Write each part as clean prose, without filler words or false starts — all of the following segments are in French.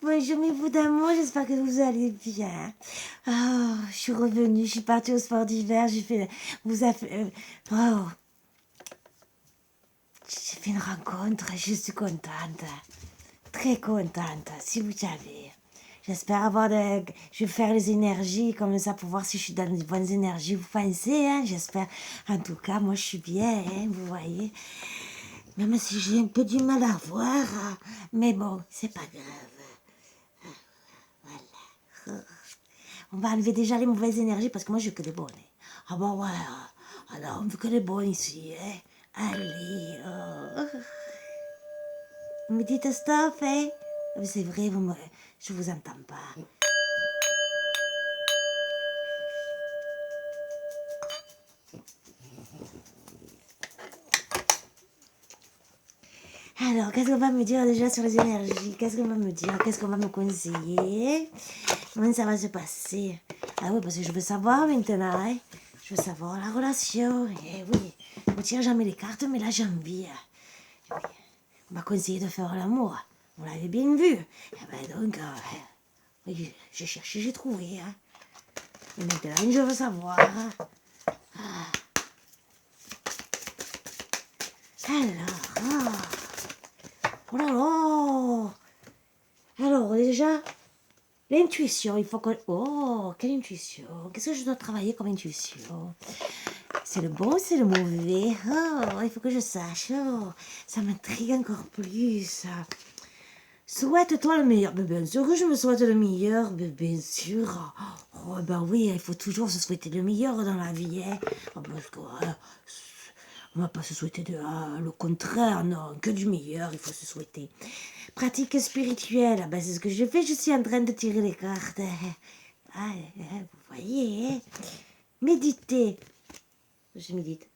Bonjour mes bouts d'amour, j'espère que vous allez bien. Oh, je suis revenue, je suis partie au sport d'hiver, j'ai fait... Vous avez fait... oh, j'ai fait une rencontre, je suis contente. Très contente, si vous savez. J'espère avoir des... Je vais faire les énergies comme ça pour voir si je suis dans les bonnes énergies. Vous pensez, hein? J'espère. En tout cas, moi, je suis bien, hein, vous voyez. Même si j'ai un peu du mal à voir. Mais bon, c'est pas grave. On va enlever déjà les mauvaises énergies parce que moi, je veux que des bonnes. Ah bon, voilà. Alors, on veut que des bonnes ici, hein. Allez. Vous me dites stop, hein? C'est vrai, je vous entends pas. Alors, qu'est-ce qu'on va me dire déjà sur les énergies? Qu'est-ce qu'on va me dire? Qu'est-ce qu'on va me conseiller? Comment ça va se passer? Ah oui, parce que je veux savoir maintenant, hein? Je veux savoir la relation. Eh oui, on ne tire jamais les cartes, mais là j'ai envie. Oui. On m'a conseillé de faire l'amour. Vous l'avez bien vu. Eh ben donc, oui, j'ai cherché, j'ai trouvé. Hein. Et maintenant, je veux savoir. Alors, oh là là. Alors, déjà, l'intuition, il faut que... Oh, quelle intuition. Qu'est-ce que je dois travailler comme intuition? C'est le bon, c'est le mauvais. Oh, il faut que je sache. Oh, ça m'intrigue encore plus. Souhaite-toi le meilleur. Mais bien sûr que je me souhaite le meilleur. Mais bien sûr. Oh, ben oui, il faut toujours se souhaiter le meilleur dans la vie. Hein. Parce que, on ne va pas se souhaiter le contraire, non. Que du meilleur, il faut se souhaiter. Pratique spirituelle. Ben, c'est ce que je fais. Je suis en train de tirer les cartes. Ah, vous voyez. Hein. Méditer. Je médite.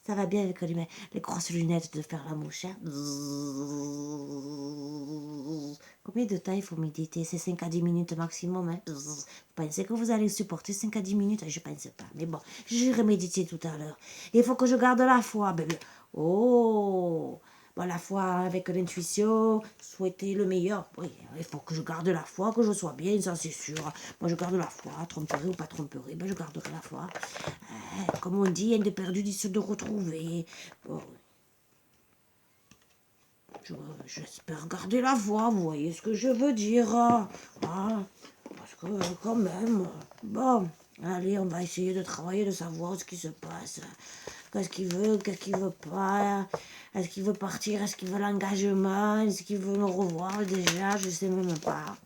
Ça va bien avec les grosses lunettes de faire la mouche. Hein. Combien de temps il faut méditer? C'est 5 à 10 minutes maximum. Hein. Vous pensez que vous allez supporter 5 à 10 minutes? Je ne pense pas. Mais bon, j'irai méditer tout à l'heure. Il faut que je garde la foi. Bébé. Oh! Bon, la foi avec l'intuition, souhaiter le meilleur. Oui, il faut que je garde la foi, que je sois bien, ça c'est sûr. Moi, je garde la foi, tromperie ou pas tromperie, ben, je garderai la foi. Comme on dit, un de perdu, 10 de retrouver. Bon, j'espère garder la foi, vous voyez ce que je veux dire. Hein, parce que quand même, bon, allez, on va essayer de travailler, de savoir ce qui se passe. Qu'est-ce qu'il veut pas. Est-ce qu'il veut partir, est-ce qu'il veut l'engagement, est-ce qu'il veut me revoir déjà, je sais même pas.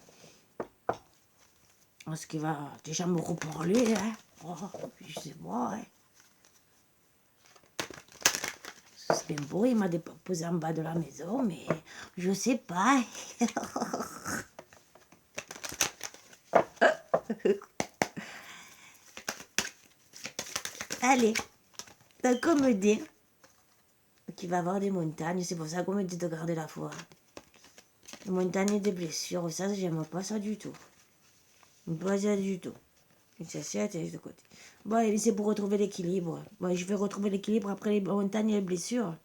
Est-ce qu'il va déjà me reparler, hein? Oh, je sais pas, hein. C'est bien beau, il m'a déposé en bas de la maison, mais je sais pas. Allez, donc on me dit qu'il va y avoir des montagnes, c'est pour ça qu'on me dit de garder la foi. Des montagnes et des blessures, ça, j'aime pas ça du tout. Pas ça du tout. Ça, c'est de côté. Bon, c'est pour retrouver l'équilibre. Bon, je vais retrouver l'équilibre après les montagnes et les blessures.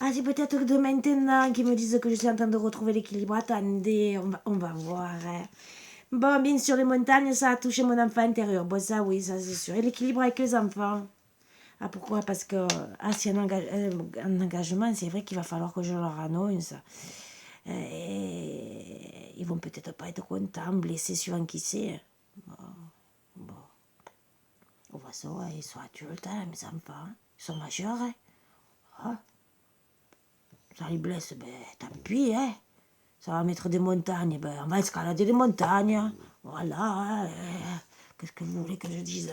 Ah, c'est peut-être de maintenant qu'ils me disent que je suis en train de retrouver l'équilibre. Attendez, on va voir. Hein. Bon, bien sûr, les montagnes, ça a touché mon enfant intérieur. Bon, ça, oui, ça, c'est sûr. Et l'équilibre avec les enfants. Ah, pourquoi? Parce que, c'est un engagement, c'est vrai qu'il va falloir que je leur annonce. Et ils vont peut-être pas être contents, blessés sur qui c'est. Bon. On va ça, ils sont adultes, hein, mes enfants. Ils sont majeurs, hein. Ah. Ça les blesse, ben, tant pis, hein. Ça va mettre des montagnes, ben, on va escalader les montagnes. Voilà, hein. Qu'est-ce que vous voulez que je dise?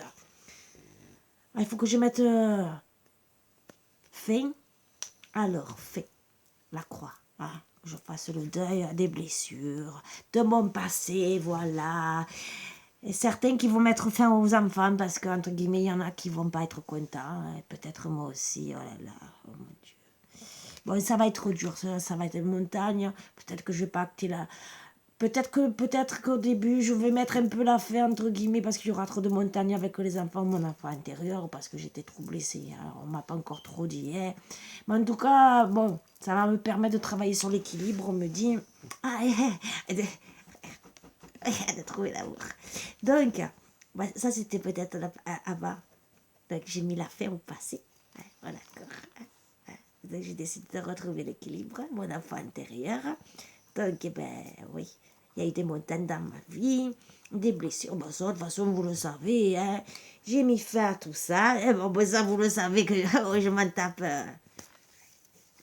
Ah, il faut que je mette fin. Alors, fait la croix. Hein. Je fasse le deuil des blessures, de mon passé, voilà. Et certains qui vont mettre fin aux enfants parce qu'entre guillemets, il y en a qui vont pas être contents. Hein. Peut-être moi aussi, oh là là, oh mon Dieu. Bon, ça va être dur, ça va être une montagne. Peut-être que je vais pas acter là. peut-être qu'au début, je vais mettre un peu la fin, entre guillemets, parce qu'il y aura trop de montagnes avec les enfants, mon enfant intérieur, parce que j'étais trop blessée. Alors, on m'a pas encore trop dit. Hein. Mais en tout cas, bon, ça va me permettre de travailler sur l'équilibre. On me dit, ah, de trouver l'amour. Donc, ça, c'était peut-être avant. Donc, j'ai mis la fin au passé. Voilà, d'accord. Donc, j'ai décidé de retrouver l'équilibre, mon enfant intérieur. Donc, oui, il y a eu des montagnes dans ma vie, des blessures. Bon, ça, de toute façon, vous le savez, hein. J'ai mis fin à tout ça. Et bon, ça, vous le savez que je m'en tape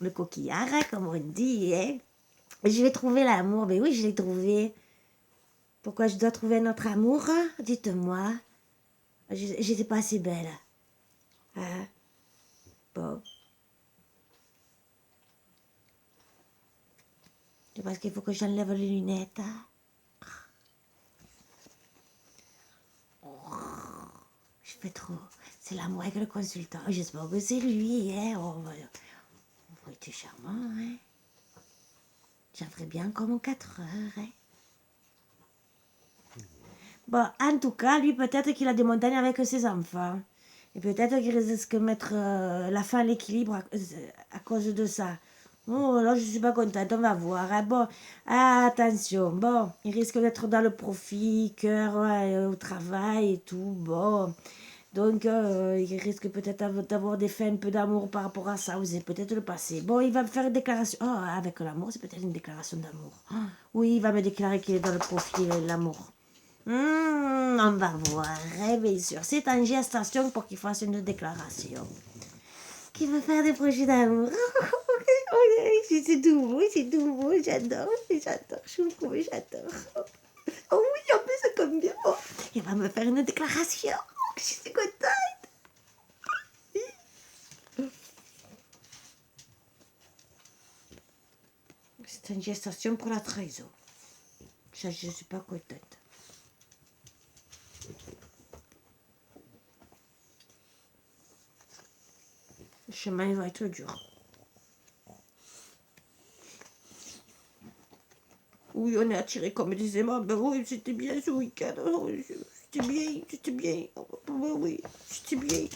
le coquillard, hein, comme on dit. Hein. Je vais trouver l'amour. Mais oui, je l'ai trouvé. Pourquoi je dois trouver notre amour? Dites-moi. J'étais pas assez belle. Hein? Bon. C'est parce qu'il faut que j'enlève les lunettes. Hein? Je fais trop. C'est l'amour avec le consultant. J'espère que c'est lui. Hein? Oh, il était charmant. Hein? J'en ferais bien comme 4 heures. Hein? Bon, en tout cas, lui, peut-être qu'il a des montagnes avec ses enfants. Et peut-être qu'il risque de mettre la fin à l'équilibre à cause de ça. Oh, là, je suis pas contente, on va voir. Hein. Bon, attention, bon, il risque d'être dans le profit, cœur, ouais, au travail et tout, bon. Donc, il risque peut-être d'avoir des faits un peu d'amour par rapport à ça, vous allez peut-être le passer. Bon, il va me faire une déclaration. Oh, avec l'amour, c'est peut-être une déclaration d'amour. Oh, oui, il va me déclarer qu'il est dans le profit, l'amour. On va voir, hein, bien sûr. C'est en gestation pour qu'il fasse une déclaration. Qui veut faire des projets d'amour. C'est tout beau, j'adore, j'adore. Oh oui, en plus, c'est comme bien. Oh, il va me faire une déclaration. Je suis contente. C'est une gestation pour la trahison. Ça, je ne suis pas contente. Le chemin va être dur. Oui, on est attirés comme des aimants. Ben oui, c'était bien ce week-end. Oh, c'était bien. Oui, c'était bien.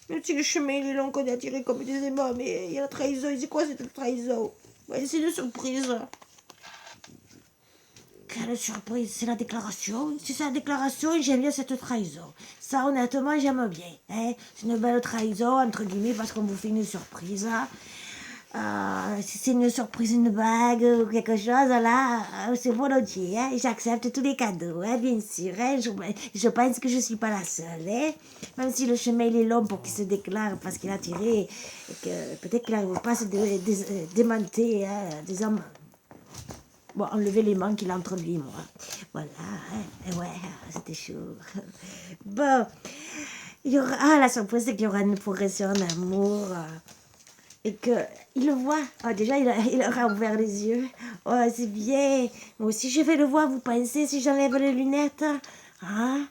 Même si le chemin il est long, qu'on est attirés comme des aimants, mais il y a la trahison. C'est quoi cette trahison? Ouais, c'est une surprise. Quelle surprise, c'est la déclaration. Si c'est la déclaration, j'aime bien cette trahison. Ça, honnêtement, j'aime bien. Hein? C'est une belle trahison, entre guillemets, parce qu'on vous fait une surprise. Hein? Si c'est une surprise, une bague ou quelque chose, là, c'est volontiers. Hein? J'accepte tous les cadeaux, hein, bien sûr. Hein? Je pense que je ne suis pas la seule. Hein? Même si le chemin il est long pour qu'il se déclare parce qu'il a tiré, et que peut-être qu'il n'arrive pas à se démonter des hommes. Bon, enlever les mains qu'il a entre lui et moi. Voilà, hein? Ouais, c'était chaud. Bon, il y aura... Ah, la surprise, c'est qu'il y aura une progression en amour. Et qu'il le voit. Oh, déjà, il aura ouvert les yeux. Oh, c'est bien. Moi aussi, je vais le voir, vous pensez, si j'enlève les lunettes. Hein?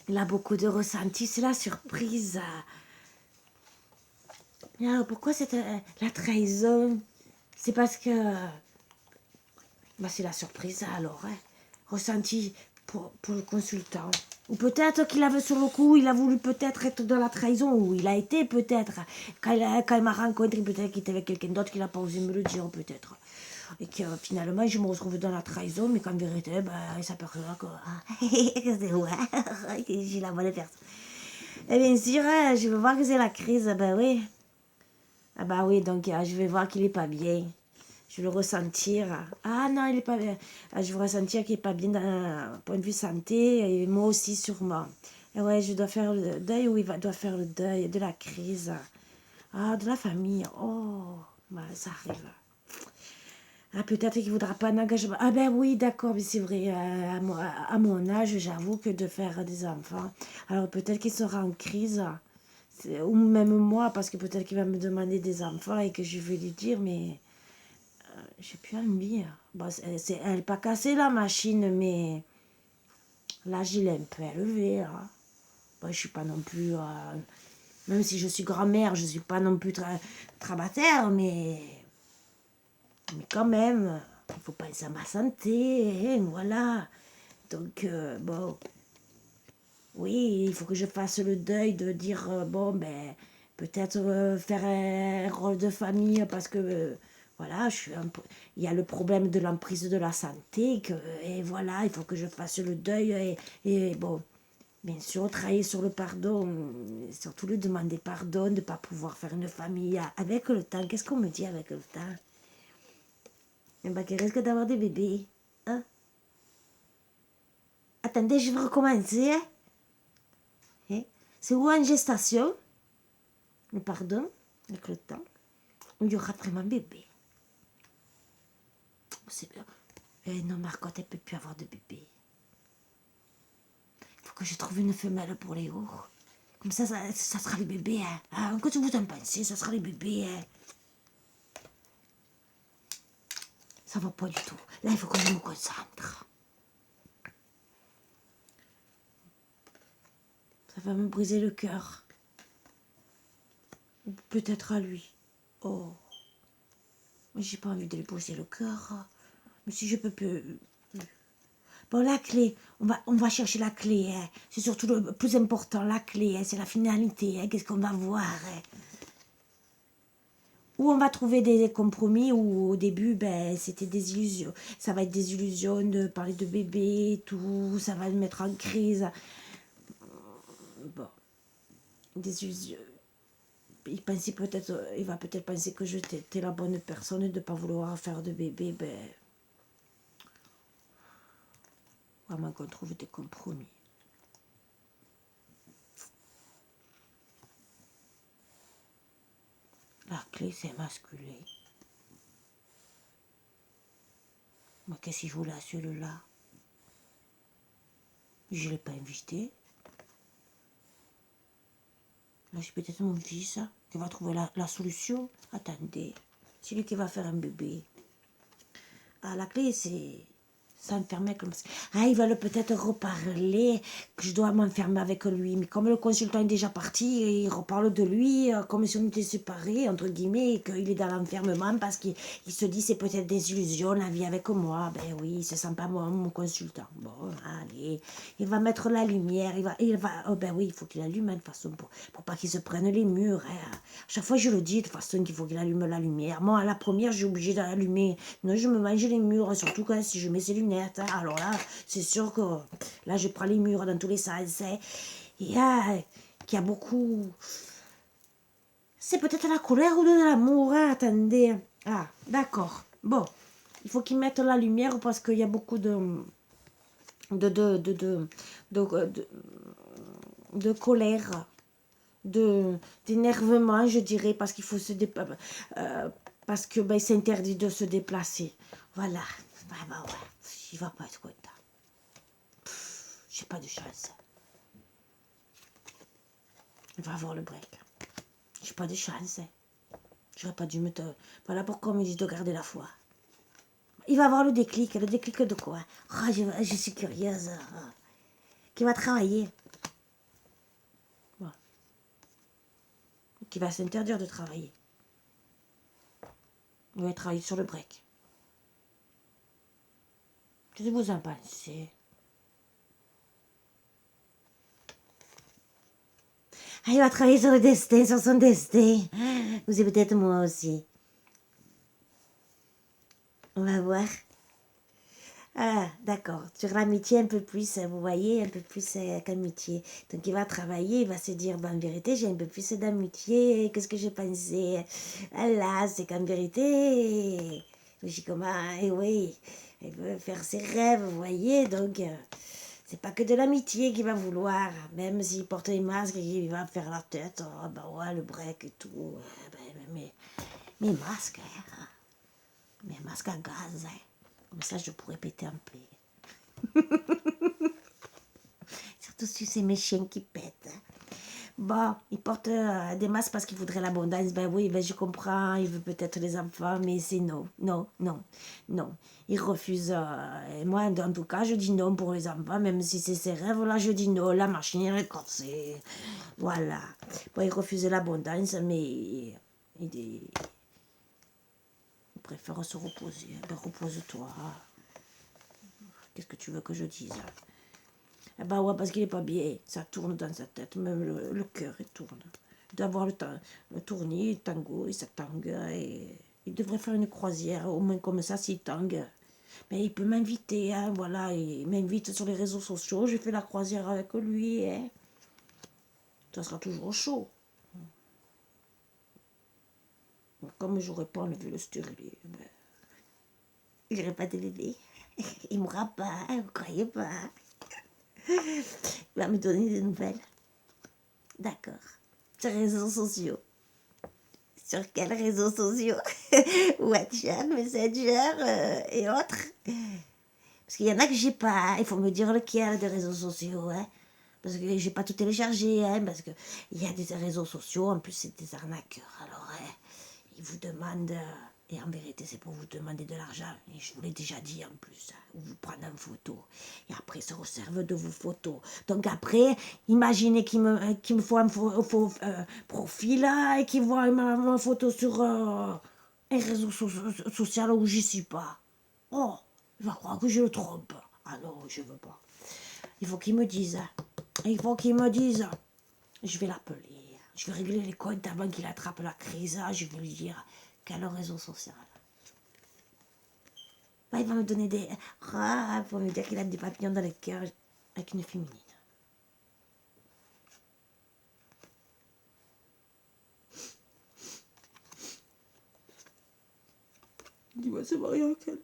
Il a beaucoup de ressenti, c'est la surprise. Alors, pourquoi c'est la trahison? C'est parce que... Bah, c'est la surprise, alors. Hein? Ressenti pour le consultant. Ou peut-être qu'il avait sur le coup, il a voulu peut-être être dans la trahison, ou il a été peut-être. Quand il m'a rencontré, peut-être qu'il était avec quelqu'un d'autre qu'il n'a pas osé me le dire, peut-être. Et que finalement, je me retrouve dans la trahison, mais qu'en vérité, il s'aperçoit que c'est ouais, j'ai la bonne personne. Et bien sûr, je vais voir que c'est la crise, ben oui. Ah bah oui, donc je vais voir qu'il est pas bien. Je vais le ressentir. Ah non, il est pas bien. Je vais ressentir qu'il est pas bien d'un point de vue santé, et moi aussi sûrement. Et ouais, je dois faire le deuil, ou doit faire le deuil de la crise. Ah, de la famille. Oh, bah, ça arrive. Ah, peut-être qu'il ne voudra pas un engagement. Ah ben oui, d'accord, mais c'est vrai, à mon âge, j'avoue que de faire des enfants. Alors peut-être qu'il sera en crise, ou même moi, parce que peut-être qu'il va me demander des enfants et que je vais lui dire, mais j'ai plus envie. Bon, elle n'est pas cassée la machine, mais l'âge il est un peu élevé. Hein. Bon, je ne suis pas non plus, même si je suis grand-mère, je ne suis pas non plus trabataire, mais quand même, faut penser à ma santé, hein, voilà. Donc, bon, oui, il faut que je fasse le deuil de dire, bon, ben, peut-être faire un rôle de famille parce que, voilà, il y a le problème de l'emprise de la santé, et voilà, il faut que je fasse le deuil, et bon, bien sûr, travailler sur le pardon, surtout lui demander pardon de ne pas pouvoir faire une famille avec le temps. Qu'est-ce qu'on me dit avec le temps? Eh ben, qu'il risque d'avoir des bébés, hein? Attendez, je vais recommencer, hein? Hein? C'est où en gestation, le pardon, avec le temps, où il y aura vraiment bébé. C'est bien. Eh non, Marcotte, elle ne peut plus avoir de bébé. Il faut que je trouve une femelle pour les hauts. Comme ça sera les bébés. Hein. Ah, qu'est-ce que vous en pensez? Ça sera les bébés. Hein. Ça va pas du tout. Là, il faut que je me concentre. Ça va me briser le cœur. Ou peut-être à lui. Oh. Mais j'ai pas envie de lui briser le cœur. Mais si je peux plus... Bon, la clé, on va chercher la clé. Hein. C'est surtout le plus important, la clé. Hein. C'est la finalité. Hein. Qu'est-ce qu'on va voir? Hein. Ou on va trouver des compromis où au début, ben, c'était des illusions. Ça va être des illusions de parler de bébé et tout. Ça va me mettre en crise. Bon, des illusions. Il va peut-être penser que j'étais la bonne personne de ne pas vouloir faire de bébé. Ben, vraiment qu'on trouve des compromis. La clé, c'est masculin. Mais qu'est-ce qu'il joue là, celui-là? Je ne l'ai pas invité. Là, j'ai peut-être mon fils qui va trouver la solution. Attendez, c'est lui qui va faire un bébé. Ah, la clé, c'est s'enfermer comme ça. Ah, ils veulent peut-être reparler, que je dois m'enfermer avec lui. Mais comme le consultant est déjà parti, il reparle de lui comme si on était séparés, entre guillemets, et qu'il est dans l'enfermement parce qu'il se dit c'est peut-être des illusions, la vie avec moi. Ben oui, il se sent pas moi, mon consultant. Bon, allez, il va mettre la lumière, oh ben oui, il faut qu'il allume de toute façon pour pas qu'il se prenne les murs. Hein. À chaque fois, je le dis de toute façon qu'il faut qu'il allume la lumière. Moi, à la première, j'ai obligé d'allumer. Non, je me mange les murs, surtout quand si je mets ses lunettes. Hein. Alors là, c'est sûr que là, je prends les murs dans tous les sens. Hein. Il y a beaucoup... C'est peut-être la colère ou de l'amour. Hein. Attendez. Ah, d'accord. Bon, il faut qu'ils mettent la lumière parce qu'il y a beaucoup de colère, d'énervement, je dirais, parce qu'il faut parce que ben, c'est interdit de se déplacer. Voilà. Ah bah ouais, il va pas être content. J'ai pas de chance. Il va avoir le break. J'ai pas de chance. J'aurais pas dû me... Voilà pourquoi on me dit de garder la foi. Il va avoir le déclic. Le déclic de quoi? Oh, je suis curieuse. Qui va travailler. Bon. Qui va s'interdire de travailler. Il va travailler sur le break. Qu'est-ce que vous en pensez? Ah, il va travailler sur le destin, sur son destin. Ou c'est peut-être moi aussi. On va voir. Ah, d'accord. Sur l'amitié un peu plus, vous voyez, un peu plus qu'amitié. Donc il va travailler, il va se dire, ben, en vérité, j'ai un peu plus d'amitié. Qu'est-ce que j'ai pensé? Ah là, c'est qu'en vérité, je dis comment, et oui, il veut faire ses rêves, vous voyez, donc... c'est pas que de l'amitié qu'il va vouloir, même s'il porte les masques et qu'il va faire la tête, oh bah ouais, le break et tout. Mes masques, hein. Mes masques à gaz, hein. Comme ça, je pourrais péter un play. Surtout si c'est mes chiens qui pètent. Hein. Bon, il porte des masques parce qu'il voudrait l'abondance. Ben oui, ben je comprends, il veut peut-être les enfants, mais c'est non, non, non, non. Il refuse. Et moi, en tout cas, je dis non pour les enfants, même si c'est ses rêves, là, je dis non, la machine est corsée. Voilà. Bon, il refuse l'abondance, mais il préfère se reposer. Ben, repose-toi. Qu'est-ce que tu veux que je dise? Eh ben ouais, parce qu'il est pas bien. Ça tourne dans sa tête, même le cœur, il tourne. Il doit avoir le tournis, le tango, et ça tangue. Et il devrait faire une croisière, au moins comme ça, s'il tangue. Mais il peut m'inviter, hein, voilà. Il m'invite sur les réseaux sociaux. Je fais la croisière avec lui, hein. Ça sera toujours chaud. Comme j'aurais pas enlevé le stérilet, ben, il n'aurait pas de bébé. Il mourra pas, vous croyez pas. Il va me donner des nouvelles. D'accord. Sur les réseaux sociaux. Sur quels réseaux sociaux? WhatsApp, Messenger et autres. Parce qu'il y en a que j'ai pas. Il faut me dire lequel des réseaux sociaux. Hein. Parce que j'ai pas tout téléchargé. Hein, parce qu'il y a des réseaux sociaux, en plus c'est des arnaqueurs. Alors, ils vous demandent. Et en vérité, c'est pour vous demander de l'argent. Et je vous l'ai déjà dit en plus. Hein, ou vous prennent en photo. Et après, ils se servent de vos photos. Donc après, imaginez qu'il me faut un faux profil là, et qu'ils voient ma photo sur un réseau social où j'y suis pas. Oh, il va croire que je le trompe. Ah non, je veux pas. Il faut qu'ils me disent. Hein. Il faut qu'ils me disent. Je vais l'appeler. Je vais régler les comptes avant qu'il attrape la crise. Je vais lui dire quel réseau social. Bah, il va me donner des... Ah, pour me dire qu'il a des papillons dans le cœur avec une féminine. Dis-moi, c'est Marie-Anquelle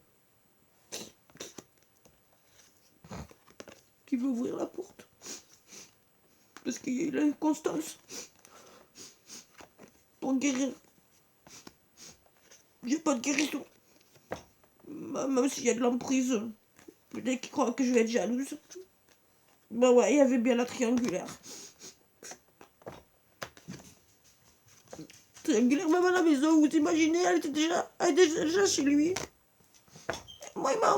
qui veut ouvrir la porte. Parce qu'il y a eu l'inconstance. Pour guérir. J'ai pas de guérison. Même s'il y a de l'emprise. Peut-être qu'il croit que je vais être jalouse. Bah ouais, il y avait bien la triangulaire. Triangulaire, même à la maison, vous imaginez, elle était déjà chez lui. Moi, il m'a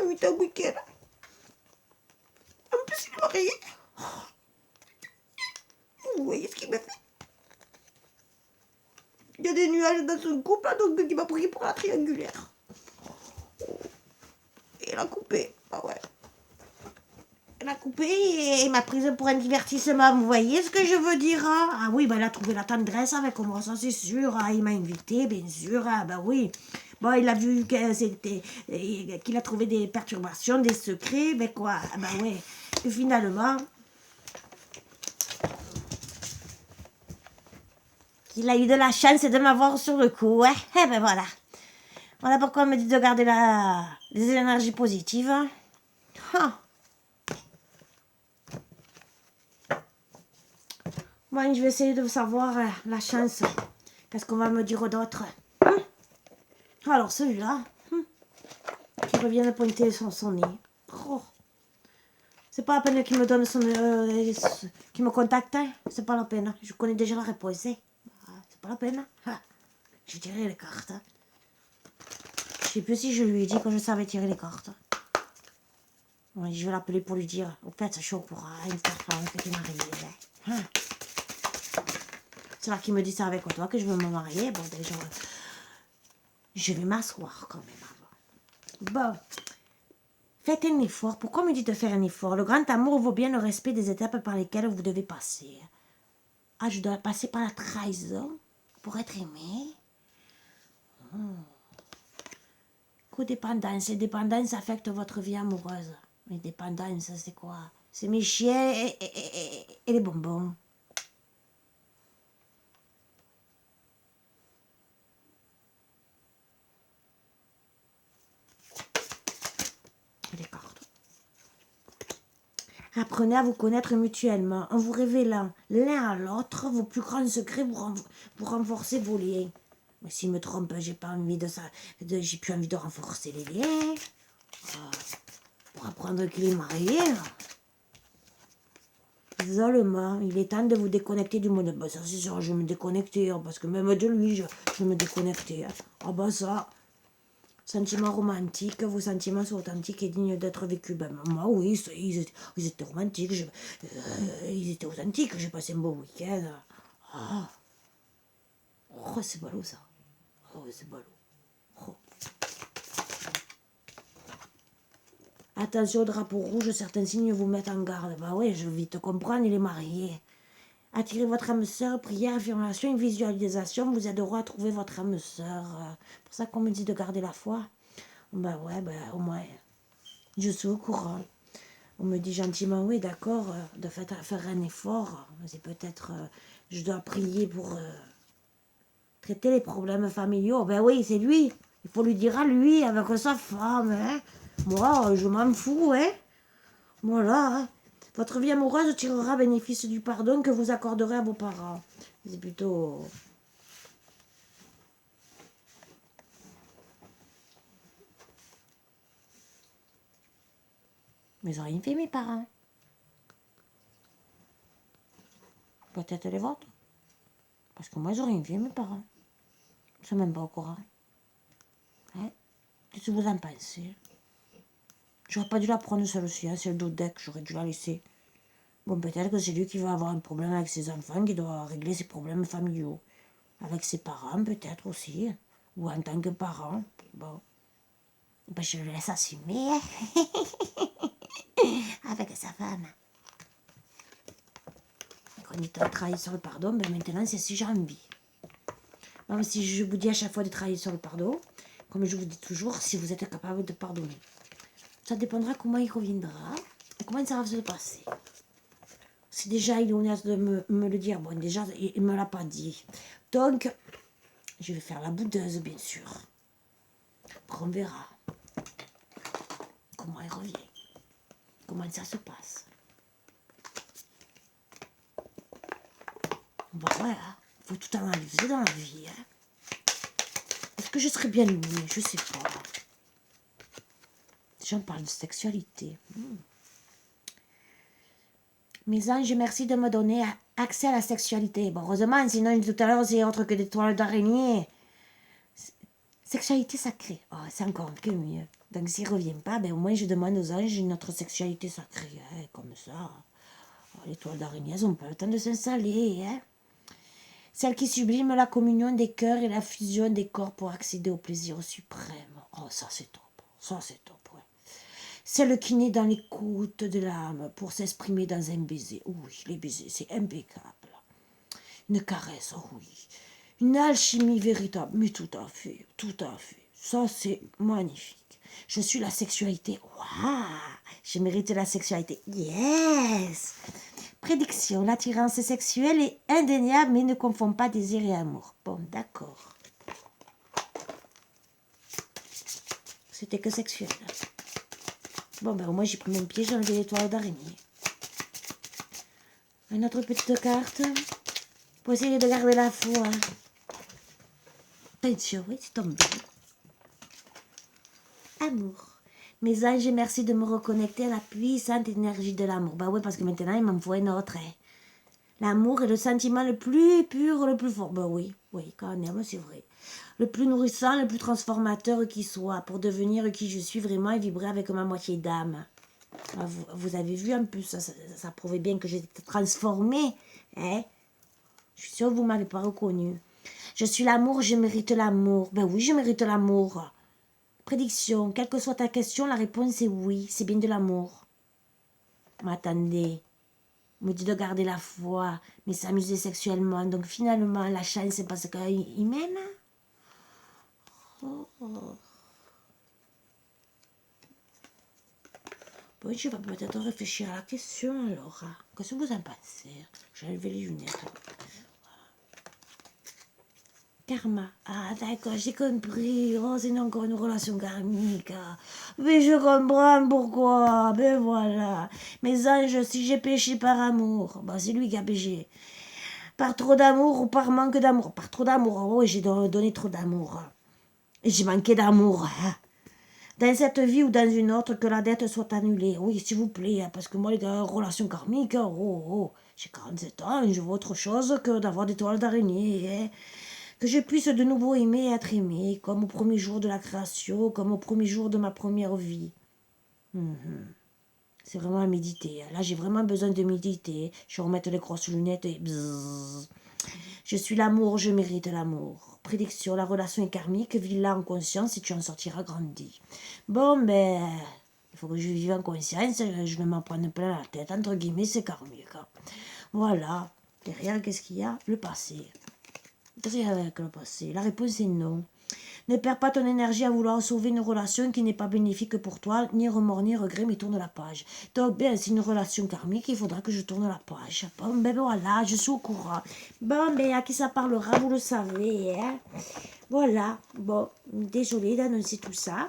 mis un week-end. En plus, il est marié. Vous voyez ce qu'il m'a fait? Il y a des nuages dans son couple, donc il m'a pris pour la triangulaire. Et il a coupé. Ah ouais. Elle a coupé et il m'a prise pour un divertissement. Vous voyez ce que je veux dire? Hein? Ah oui, bah, il a trouvé la tendresse avec moi, ça c'est sûr. Ah, il m'a invité, bien sûr. Ah, bah oui. Bon, il a vu qu'il a trouvé des perturbations, des secrets. Ben quoi? Ah, bah ouais. Et finalement, il a eu de la chance de m'avoir sur le coup. Hein? Eh ben voilà. Voilà pourquoi on me dit de garder les énergies positives. Ah. Moi, je vais essayer de savoir la chance. Qu'est-ce qu'on va me dire d'autre? Alors, celui-là, qui revient de pointer son nez. Oh. C'est pas la peine qu'il me donne qu'il me contacte. Hein. C'est pas la peine. Je connais déjà la réponse. Hein. C'est pas la peine. Ah. Je tirerai les cartes. Je sais plus si je lui ai dit que je savais tirer les cartes. Ouais, je vais l'appeler pour lui dire. Au fait, je suis au courant. Une femme que tu es mariée. Hein. C'est là qu'il me dit ça avec toi que je veux me marier. Bon, déjà, je vais m'asseoir quand même avant. Bon, faites un effort. Pourquoi me dites de faire un effort? Le grand amour vaut bien le respect des étapes par lesquelles vous devez passer. Ah, je dois passer par la trahison pour être aimé. Codépendance. Et dépendance affecte votre vie amoureuse. Mais dépendance, c'est quoi? C'est mes chiens et les bonbons. Les cartes. Apprenez à vous connaître mutuellement en vous révélant l'un à l'autre vos plus grands secrets pour renforcer vos liens. Mais s'il me trompe, j'ai pas envie de ça. J'ai plus envie de renforcer les liens. Pour apprendre qu'il est marié. Isolement, il est temps de vous déconnecter du monde. Bah ça c'est sûr, je vais me déconnecter. Hein, parce que même de lui, je vais me déconnecter. Hein. Ah bah ça. Sentiments romantiques, vos sentiments sont authentiques et dignes d'être vécus. Ben, moi, oui, ils étaient romantiques, ils étaient authentiques, j'ai passé un beau week-end. Oh, c'est ballot ça. Oh, c'est ballot. Oh. Attention au drapeau rouge, certains signes vous mettent en garde. Bah oui, je vais vite comprendre, il est marié. Attirez votre âme sœur, prière, affirmation et visualisation vous aideront à trouver votre âme sœur. C'est pour ça qu'on me dit de garder la foi. Bah ouais, bah au moins, je suis au courant. On me dit gentiment, oui, d'accord, de faire un effort. C'est peut-être, je dois prier pour traiter les problèmes familiaux. Ben oui, c'est lui. Il faut lui dire à lui, avec sa femme. Hein. Moi, je m'en fous. Hein. Voilà. Hein. Votre vie amoureuse tirera bénéfice du pardon que vous accorderez à vos parents. C'est plutôt... Mais ils n'ont rien fait, mes parents. Peut-être les vôtres. Parce que moi, ils n'ont rien fait, mes parents. Ils ne sont même pas au courant. Hein. Qu'est-ce que vous en pensez? J'aurais pas dû la prendre celle-ci, hein, c'est le dodec, j'aurais dû la laisser. Bon, peut-être que c'est lui qui va avoir un problème avec ses enfants, qui doit régler ses problèmes familiaux. Avec ses parents, peut-être aussi. Ou en tant que parent. Bon. Ben, je le laisse assumer. Avec sa femme. Quand il travaille sur le pardon, ben maintenant, c'est si j'ai envie. Même si je vous dis à chaque fois de travailler sur le pardon, comme je vous dis toujours, si vous êtes capable de pardonner. Ça dépendra comment il reviendra et comment ça va se passer. Si déjà il est honnête de me le dire, bon déjà il ne me l'a pas dit. Donc, je vais faire la boudeuse bien sûr. Après on verra comment il revient, comment ça se passe. Bon voilà, il faut tout analyser dans la vie. Hein. Est-ce que je serais bien aimée? Je sais pas. Déjà on parle de sexualité. Mes anges, merci de me donner accès à la sexualité. Bon, heureusement, sinon tout à l'heure, c'est autre que des toiles d'araignée. Sexualité sacrée. Oh, c'est encore que mieux. Donc, s'il ne revient pas, ben, au moins, je demande aux anges notre sexualité sacrée. Hein, comme ça. Oh, les toiles d'araignée, elles n'ont pas le temps de s'installer. Hein. Celle qui sublime la communion des cœurs et la fusion des corps pour accéder au plaisir suprême. Oh, ça, c'est top. Ça, c'est top, ouais. Celle qui naît dans l'écoute de l'âme pour s'exprimer dans un baiser. Oui, les baisers, c'est impeccable. Une caresse, oui. Une alchimie véritable. Mais tout à fait, tout à fait. Ça, c'est magnifique. Je suis la sexualité. Waouh! Je mérite la sexualité. Yes! Prédiction. L'attirance sexuelle est indéniable, mais ne confond pas désir et amour. Bon, d'accord. C'était que sexuel. Bon, ben, au moins, j'ai pris mon pied, j'ai enlevé les toiles d'araignée. Une autre petite carte. Pour essayer de garder la foi. Attention, oui, c'est tombé. Amour. Mes anges, merci de me reconnecter à la puissante énergie de l'amour. Bah oui, parce que maintenant, il m'en faut un autre. Hein. L'amour est le sentiment le plus pur, le plus fort. Bah oui, oui, quand on aime, c'est vrai. Le plus nourrissant, le plus transformateur qui soit, pour devenir qui je suis vraiment et vibrer avec ma moitié d'âme. Vous avez vu un peu, ça prouvait bien que j'étais transformée. Hein? Je suis sûre que vous ne m'avez pas reconnue. Je suis l'amour, je mérite l'amour. Ben oui, je mérite l'amour. Prédiction, quelle que soit ta question, la réponse est oui, c'est bien de l'amour. Mais attendez, on me dit de garder la foi, mais s'amuser sexuellement. Donc finalement, la chance, c'est parce qu'il m'aime. Oh. Bon, je vais peut-être réfléchir à la question alors. Qu'est-ce que vous en pensez? J'ai levé les lunettes. Karma. Ah, d'accord, j'ai compris. Oh, c'est encore une relation karmique. Mais je comprends pourquoi. Ben voilà. Mes anges, si j'ai péché par amour, ben c'est lui qui a péché. Par trop d'amour ou par manque d'amour. Par trop d'amour. Oh, oui, j'ai donné trop d'amour. Et j'ai manqué d'amour. Dans cette vie ou dans une autre, que la dette soit annulée. Oui, s'il vous plaît, parce que moi, les gars, relation karmique, j'ai 47 ans, je veux autre chose que d'avoir des toiles d'araignée. Hein. Que je puisse de nouveau aimer et être aimé, comme au premier jour de la création, comme au premier jour de ma première vie. C'est vraiment à méditer. Là, j'ai vraiment besoin de méditer. Je vais remettre les grosses lunettes et bzzz. Je suis l'amour, je mérite l'amour. Prédiction, la relation est karmique, vis-la en conscience et tu en sortiras grandi. Bon, ben, Il faut que je vive en conscience, je ne m'en prenne plein la tête, entre guillemets, c'est karmique. Voilà. Derrière, qu'est-ce qu'il y a? Le passé. Qu'est-ce qu'il y a avec le passé? La réponse est non. Ne perds pas ton énergie à vouloir sauver une relation qui n'est pas bénéfique pour toi, ni remords, ni regrets, mais tourne la page. Donc, bien, c'est une relation karmique, il faudra que je tourne la page. Bon, ben voilà, je suis au courant. Bon, ben, à qui ça parlera, vous le savez, hein. Voilà, bon, désolée d'annoncer tout ça.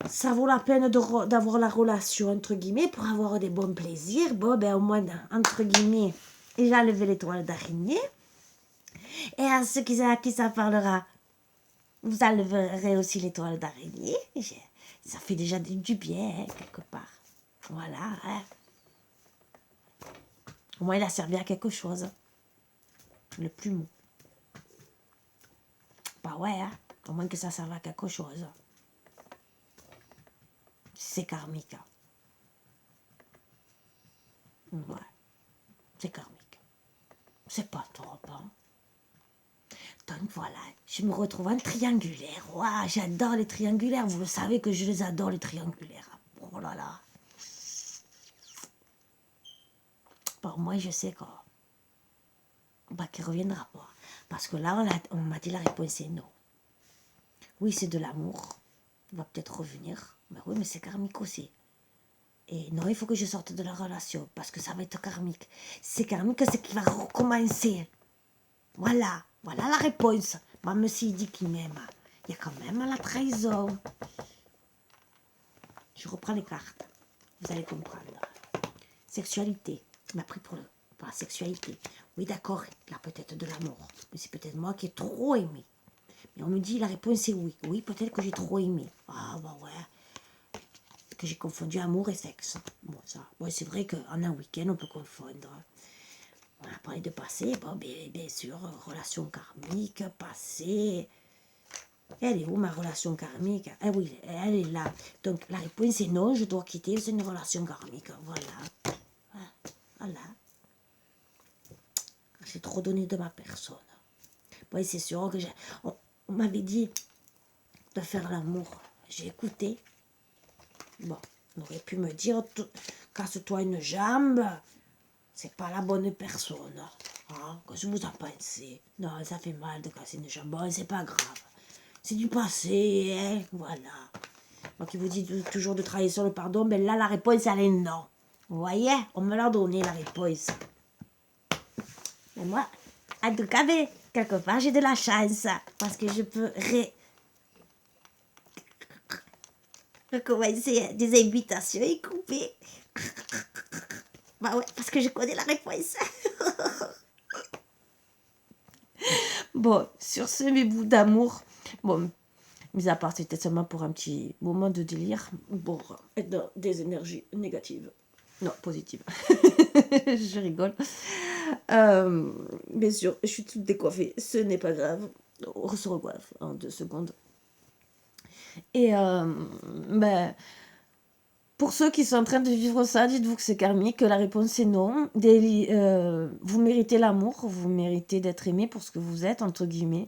Ça vaut la peine d'avoir la relation, entre guillemets, pour avoir des bons plaisirs. Bon, ben, au moins, entre guillemets, j'ai enlevé l'étoile d'araignée. Et à ceux à qui ça parlera, vous enleverez aussi l'étoile d'araignée. Ça fait déjà du bien, hein, quelque part. Voilà. Hein. Au moins, il a servi à quelque chose. Le plumeau. Bah ouais, hein. Au moins que ça serve à quelque chose. C'est karmique. Hein. Ouais. C'est karmique. C'est pas trop, hein. Donc voilà, je me retrouve en triangulaire. Waouh, j'adore les triangulaires. Vous le savez que je les adore, les triangulaires. Oh là là. Bon, moi, je sais quoi. Bah, qu'il ne reviendra pas. Parce que là, on m'a dit la réponse est non. Oui, c'est de l'amour. Il va peut-être revenir. Mais oui, mais c'est karmique aussi. Et non, il faut que je sorte de la relation. Parce que ça va être karmique. C'est karmique, c'est qu'il va recommencer. Voilà. Voilà la réponse. Même s'il dit qu'il m'aime. Il y a quand même la trahison. Je reprends les cartes. Vous allez comprendre. Sexualité. Il m'a pris pour la sexualité. Oui, d'accord. Il a peut-être de l'amour. Mais c'est peut-être moi qui ai trop aimé. Mais on me dit la réponse est oui. Oui, peut-être que j'ai trop aimé. Ah, bah ouais. Que j'ai confondu amour et sexe. Bon, ça. Ouais, c'est vrai qu'en un week-end, on peut confondre. On a parlé de passé. Bon, bien sûr, relation karmique, passé. Elle est où ma relation karmique? Ah oui, elle est là. Donc la réponse est non, je dois quitter, c'est une relation karmique. Voilà. Voilà. J'ai trop donné de ma personne. Oui, c'est sûr que on m'avait dit de faire l'amour. J'ai écouté. Bon, on aurait pu me dire, casse-toi une jambe. C'est pas la bonne personne. Hein? Qu'est-ce que vous en pensez? Non, ça fait mal de casser une jambe. Bon, c'est pas grave. C'est du passé, hein? Voilà. Moi qui vous dis toujours de travailler sur le pardon, ben là, la réponse, elle est non. Vous voyez? On me l'a donné, la réponse. Mais moi, en tout cas, quelque part, j'ai de la chance. Parce que je peux recommencer des invitations et couper. Bah ouais, parce que je connais la réponse. Bon, sur ce, mes bouts d'amour. Bon, mis à part, c'était seulement pour un petit moment de délire. Pour être dans des énergies négatives. Non, positives. Je rigole. Bien sûr, je suis toute décoiffée. Ce n'est pas grave. On se recoiffe en 2 secondes. Et ben, pour ceux qui sont en train de vivre ça, dites-vous que c'est karmique, que la réponse est non. Vous méritez l'amour, vous méritez d'être aimé pour ce que vous êtes, entre guillemets.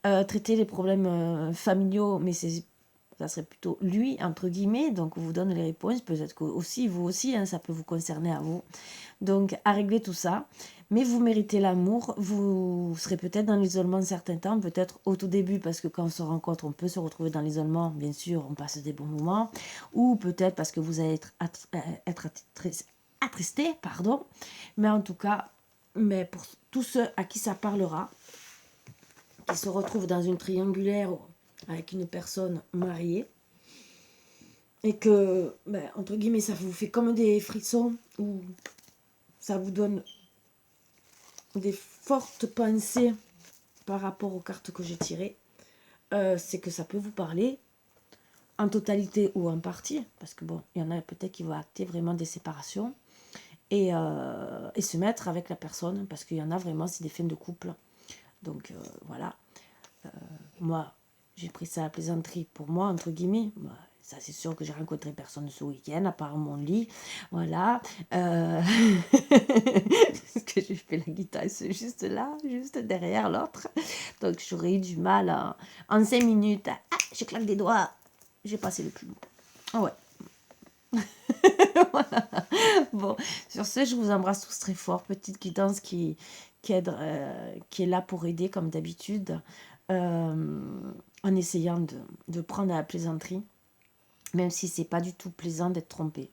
Traiter les problèmes familiaux, mais ça serait plutôt lui, entre guillemets, donc on vous donne les réponses, peut-être que aussi, vous aussi, hein, ça peut vous concerner à vous. Donc, à régler tout ça, mais vous méritez l'amour, vous serez peut-être dans l'isolement un certain temps, peut-être au tout début, parce que quand on se rencontre, on peut se retrouver dans l'isolement, bien sûr, on passe des bons moments, ou peut-être parce que vous allez être attristé, pardon, mais en tout cas, mais pour tous ceux à qui ça parlera, qui se retrouvent dans une triangulaire avec une personne mariée, et que, ben, entre guillemets, ça vous fait comme des frissons, ou ça vous donne des fortes pensées par rapport aux cartes que j'ai tirées, c'est que ça peut vous parler en totalité ou en partie, parce que bon, il y en a peut-être qui vont acter vraiment des séparations, et se mettre avec la personne, parce qu'il y en a vraiment, c'est des fins de couple. Donc voilà. Moi, j'ai pris ça à la plaisanterie pour moi, entre guillemets. Ça, c'est sûr que j'ai rencontré personne ce week-end, à part mon lit. Voilà. Parce que je fais la guitare, c'est juste là, juste derrière l'autre. Donc, j'aurais eu du mal en 5 minutes. Ah, je claque des doigts. J'ai passé le plus beau. Ah ouais. Voilà. Bon, sur ce, je vous embrasse tous très fort. Petite guidance qui est là pour aider, comme d'habitude, en essayant de prendre à la plaisanterie, même si c'est pas du tout plaisant d'être trompé.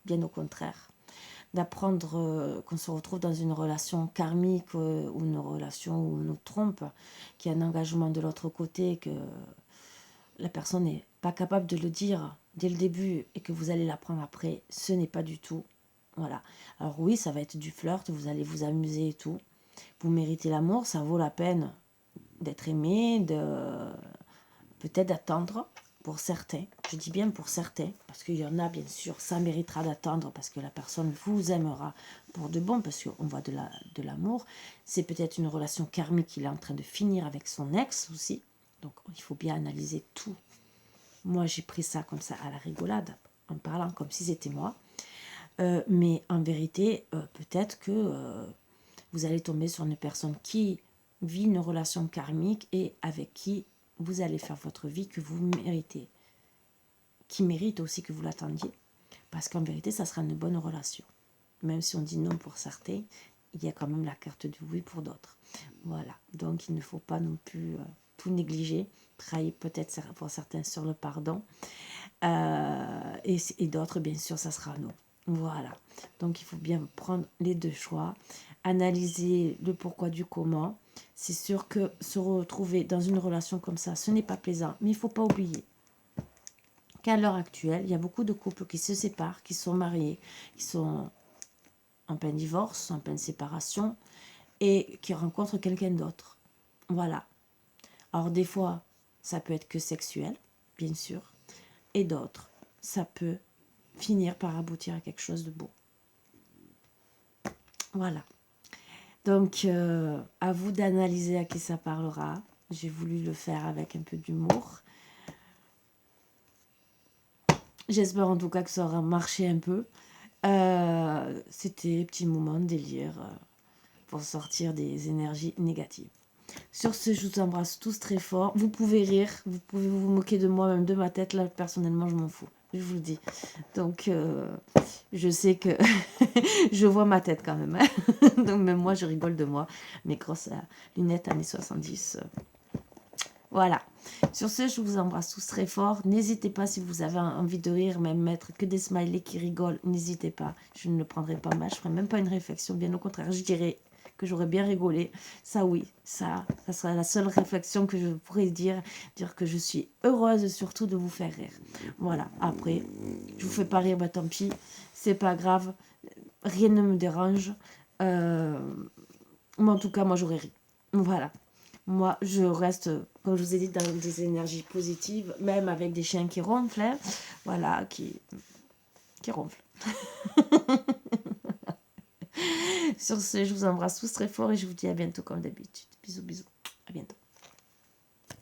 Bien au contraire. D'apprendre qu'on se retrouve dans une relation karmique ou une relation où on nous trompe, qu'il y a un engagement de l'autre côté, que la personne n'est pas capable de le dire dès le début et que vous allez l'apprendre après, ce n'est pas du tout. Voilà. Alors oui, ça va être du flirt, vous allez vous amuser et tout. Vous méritez l'amour, ça vaut la peine d'être aimé, peut-être d'attendre pour certains. Je dis bien pour certains, parce qu'il y en a, bien sûr, ça méritera d'attendre parce que la personne vous aimera pour de bon, parce qu'on voit de l'amour. C'est peut-être une relation karmique qu'il est en train de finir avec son ex aussi. Donc, il faut bien analyser tout. Moi, j'ai pris ça comme ça à la rigolade, en parlant comme si c'était moi. Mais en vérité, peut-être que vous allez tomber sur une personne qui vit une relation karmique et avec qui vous allez faire votre vie que vous méritez. Qui mérite aussi que vous l'attendiez. Parce qu'en vérité, ça sera une bonne relation. Même si on dit non pour certains, il y a quand même la carte du oui pour d'autres. Voilà. Donc, il ne faut pas non plus tout négliger. Travailler peut-être pour certains sur le pardon. Et d'autres, bien sûr, ça sera non. Voilà. Donc, il faut bien prendre les deux choix. Analyser le pourquoi du comment. C'est sûr que se retrouver dans une relation comme ça, ce n'est pas plaisant. Mais il ne faut pas oublier qu'à l'heure actuelle, il y a beaucoup de couples qui se séparent, qui sont mariés, qui sont en plein divorce, en pleine séparation, et qui rencontrent quelqu'un d'autre. Voilà. Alors des fois, ça peut être que sexuel, bien sûr, et d'autres, ça peut finir par aboutir à quelque chose de beau. Voilà. Donc, à vous d'analyser à qui ça parlera. J'ai voulu le faire avec un peu d'humour. J'espère en tout cas que ça aura marché un peu. C'était un petit moment de délire pour sortir des énergies négatives. Sur ce, je vous embrasse tous très fort. Vous pouvez rire, vous pouvez vous moquer de moi, même de ma tête. Là, personnellement, je m'en fous. Je vous le dis. Donc, je sais que je vois ma tête quand même. Hein. Donc, même moi, je rigole de moi. Mes grosses lunettes années 70. Voilà. Sur ce, je vous embrasse tous très fort. N'hésitez pas si vous avez envie de rire, même mettre que des smileys qui rigolent. N'hésitez pas. Je ne le prendrai pas mal. Je ne ferai même pas une réflexion. Bien au contraire, je dirais que j'aurais bien rigolé. Ça, oui. Ça sera la seule réflexion que je pourrais dire que je suis heureuse surtout de vous faire rire. Voilà. Après, je vous fais pas rire, bah tant pis. C'est pas grave. Rien ne me dérange. Mais en tout cas, moi, j'aurais ri. Voilà. Moi, je reste, comme je vous ai dit, dans des énergies positives, même avec des chiens qui ronflent. Hein. Voilà, qui ronflent. Sur ce, je vous embrasse tous très fort et je vous dis à bientôt comme d'habitude. Bisous, bisous. À bientôt.